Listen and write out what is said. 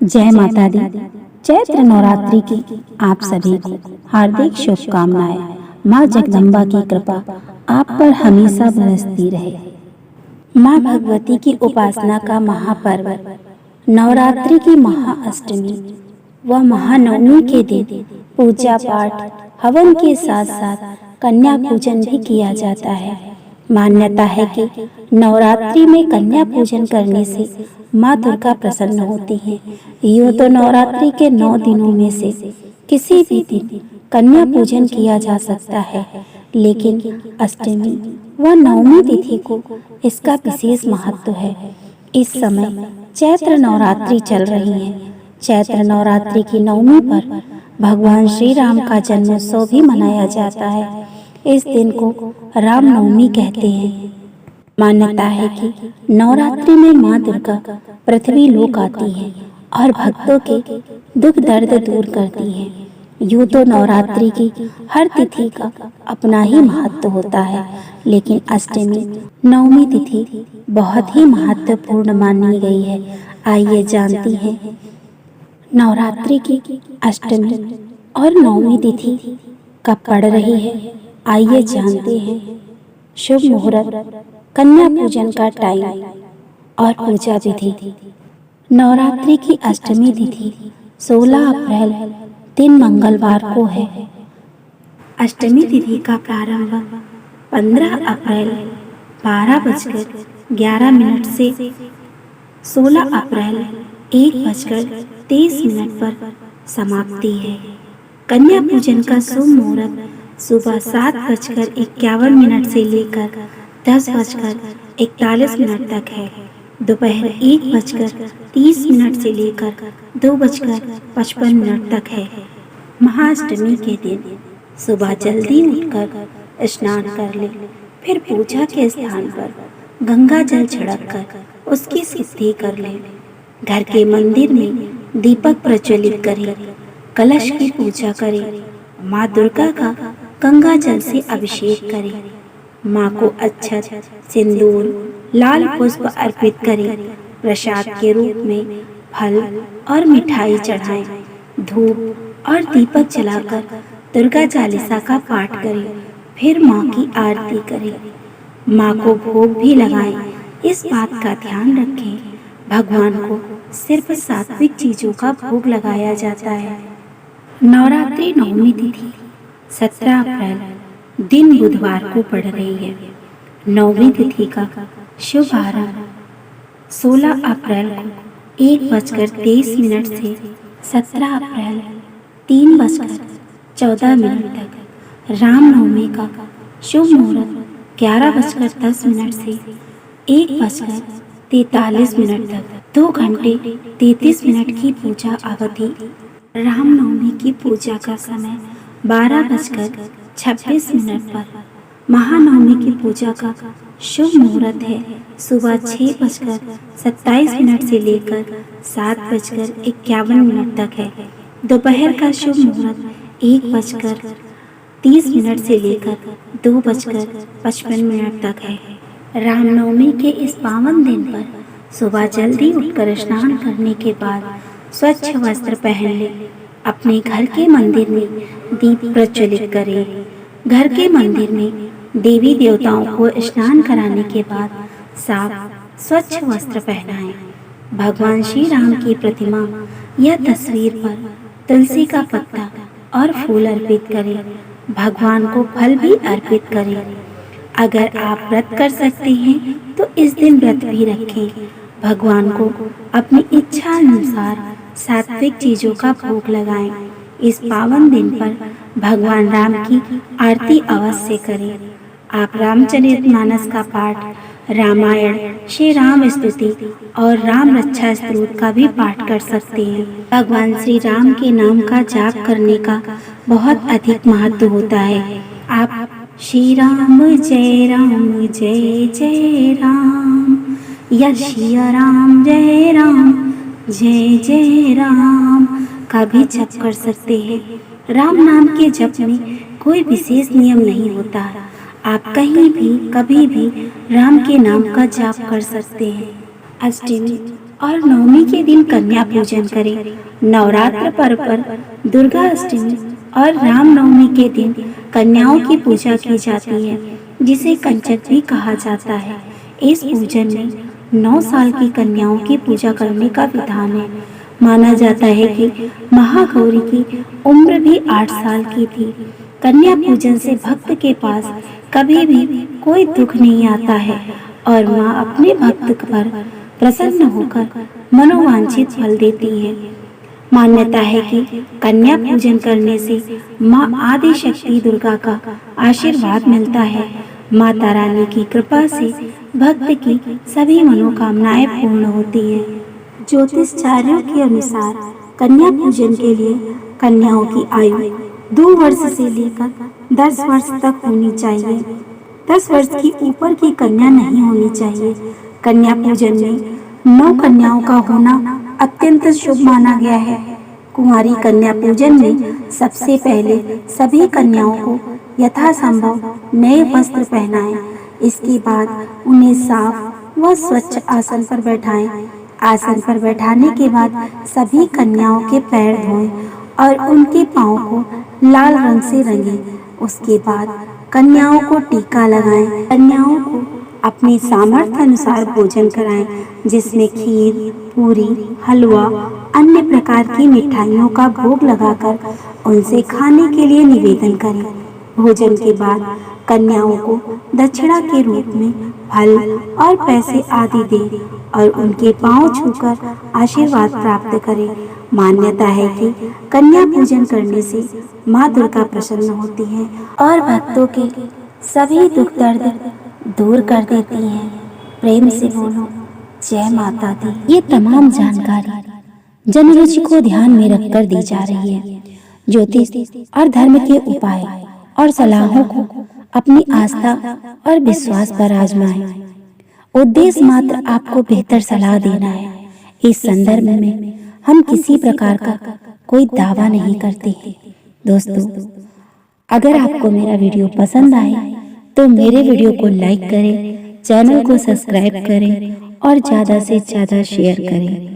जय माता दी। चैत्र नवरात्रि की आप सभी को हार्दिक शुभकामनाएं। माँ जगदम्बा की कृपा आप पर हमेशा बरसती रहे। माँ भगवती की उपासना का महापर्व नवरात्रि की महाअष्टमी व महानवमी के दिन पूजा पाठ हवन के साथ साथ कन्या पूजन भी किया जाता है। मान्यता है कि नवरात्रि में कन्या पूजन करने से माँ दुर्गा प्रसन्न होती हैं। यूँ तो नवरात्रि के 9 दिनों में से किसी भी दिन कन्या पूजन किया जा सकता है, लेकिन अष्टमी व नवमी तिथि को इसका विशेष महत्व है। इस समय चैत्र नवरात्रि चल रही है। चैत्र नवरात्रि की नवमी पर भगवान श्री राम का जन्मोत्सव भी मनाया जाता है। इस दिन को रामनवमी कहते हैं। मान्यता है कि नवरात्रि में माँ दुर्गा पृथ्वी लोक आती है और भक्तों के दुख दर्द दूर करती है। यूँ तो नवरात्रि की हर तिथि का अपना ही महत्व होता है, लेकिन अष्टमी नवमी तिथि बहुत ही महत्वपूर्ण मानी गई है। आइए जानती हैं नवरात्रि की अष्टमी और नवमी तिथि कब पड़ रही है। आइए जानते हैं शुभ मुहूर्त, कन्या पूजन का टाइम और पूजा विधि। नवरात्रि की अष्टमी तिथि 16 अप्रैल दिन मंगलवार को है। अष्टमी तिथि का प्रारंभ 15 अप्रैल 12:11 से 16 अप्रैल 1:23 पर समाप्ति है। कन्या पूजन का शुभ मुहूर्त सुबह 7:51 से लेकर 10:41 तक है। दोपहर 1:30 से लेकर 2:55 तक है। महाअष्टमी के दिन सुबह जल्दी उठकर स्नान कर ले, फिर पूजा के स्थान पर गंगा जल छिड़ककर उसकी शुद्धि कर ले। घर के मंदिर में दीपक प्रज्वलित करें, कलश की पूजा करें, माँ दुर्गा का गंगा जल से अभिषेक करें, माँ को अक्षत, सिंदूर, लाल पुष्प अर्पित करें, प्रसाद के रूप में फल और मिठाई चढ़ाएं, धूप और दीपक जलाकर दुर्गा चालीसा का पाठ करें, फिर माँ की आरती करें, माँ को भोग भी लगाएं। इस बात का ध्यान रखें, भगवान को सिर्फ सात्विक चीजों का भोग लगाया जाता है। नवरात्रि नवमी तिथि 17 अप्रैल दिन बुधवार को पड़ रही है। नवमी तिथि का शुभ आरंभ 16 अप्रैल को 1:23 से 17 अप्रैल 3:14 तक। रामनवमी का शुभ मुहूर्त 11:10 से 1:43 तक। 2 घंटे 33 मिनट की पूजा अवधि। रामनवमी की पूजा का समय 12:26 पर। महानवमी की पूजा का शुभ मुहूर्त है सुबह 6:27 से लेकर 7:51 तक है। दोपहर का शुभ मुहूर्त 1:30 से लेकर 2:55 तक है। रामनवमी के इस पावन दिन पर सुबह जल्दी उठकर स्नान करने के बाद स्वच्छ वस्त्र पहन ले, अपने घर के मंदिर में दीप प्रज्वलित करें। घर के मंदिर में देवी देवताओं को स्नान कराने के बाद साफ स्वच्छ वस्त्र पहनाएं। भगवान श्री राम की प्रतिमा या तस्वीर पर तुलसी का पत्ता और फूल अर्पित करें। भगवान को फल भी अर्पित करें। अगर आप व्रत कर सकते हैं तो इस दिन व्रत भी रखें। भगवान को अपनी इच्छा अनुसार सात्विक चीजों का भोग लगाएं। इस पावन दिन पर भगवान राम की आरती अवश्य करें। आप रामचरितमानस का पाठ, रामायण, श्री राम स्तुति और राम रक्षा स्तोत्र का भी पाठ कर सकते हैं। भगवान श्री राम के नाम का जाप करने का बहुत अधिक महत्व होता है। आप श्री राम जय जय राम या श्री राम जय राम का भी जप कर सकते हैं। राम नाम के जप में कोई विशेष नियम नहीं होता। आप कहीं भी कभी भी राम के नाम का जाप कर सकते हैं। अष्टमी और नवमी के दिन कन्या पूजन करें। नवरात्र पर्व पर दुर्गा अष्टमी और रामनवमी के दिन कन्याओं की पूजा की जाती है, जिसे कंचक भी कहा जाता है। इस पूजन में 9 साल की कन्याओं की पूजा करने का विधान है। माना जाता है कि महागौरी की उम्र भी 8 साल की थी। कन्या पूजन से भक्त के पास कभी भी कोई दुख नहीं आता है और माँ अपने भक्त पर प्रसन्न होकर मनोवांछित फल देती है। मान्यता है कि कन्या पूजन करने से माँ आदि शक्ति दुर्गा का आशीर्वाद मिलता है। माता रानी की कृपा से भक्त की सभी मनोकामनाएं पूर्ण होती हैं। ज्योतिषाचार्यों के अनुसार कन्या पूजन के लिए कन्याओं की आयु 2 वर्ष से लेकर 10 वर्ष तक होनी चाहिए। 10 वर्ष की ऊपर की कन्या नहीं होनी चाहिए। कन्या पूजन में 9 कन्याओं का होना अत्यंत शुभ माना गया है। कुंवारी कन्या पूजन में सबसे पहले सभी कन्याओं को यथासंभव नए वस्त्र पहनाएं। इसके बाद उन्हें साफ व स्वच्छ आसन पर बैठाएं। आसन पर बैठाने के बाद सभी कन्याओं के पैर धोएं और उनके पाँव को लाल रंग से रंगें। उसके बाद कन्याओं को टीका लगाएं। कन्याओं को अपने सामर्थ्य अनुसार भोजन कराएं, जिसमें खीर, पूरी, हलवा, अन्य प्रकार की मिठाइयों का भोग लगाकर उनसे खाने के लिए निवेदन करें। भोजन के बाद कन्याओं को दक्षिणा के रूप में फल और पैसे आदि दें और उनके पांव छूकर आशीर्वाद प्राप्त करें। मान्यता है कि कन्या पूजन करने से माँ दुर्गा प्रसन्न होती हैं और भक्तों के सभी दुख दर्द दूर कर देती हैं। प्रेम से बोलो जय माता दी। ये तमाम जानकारी जनरुचि को ध्यान में रखकर दी जा रही है। ज्योतिष और धर्म के उपाय और सलाहों को अपनी आस्था और विश्वास पर आजमाएं। उद्देश्य मात्र आपको बेहतर सलाह देना है। इस संदर्भ में हम किसी प्रकार का कोई दावा नहीं करते हैं। दोस्तों, अगर आपको मेरा वीडियो पसंद आए तो मेरे वीडियो को लाइक करें, चैनल को सब्सक्राइब करें और ज़्यादा से ज़्यादा शेयर करें।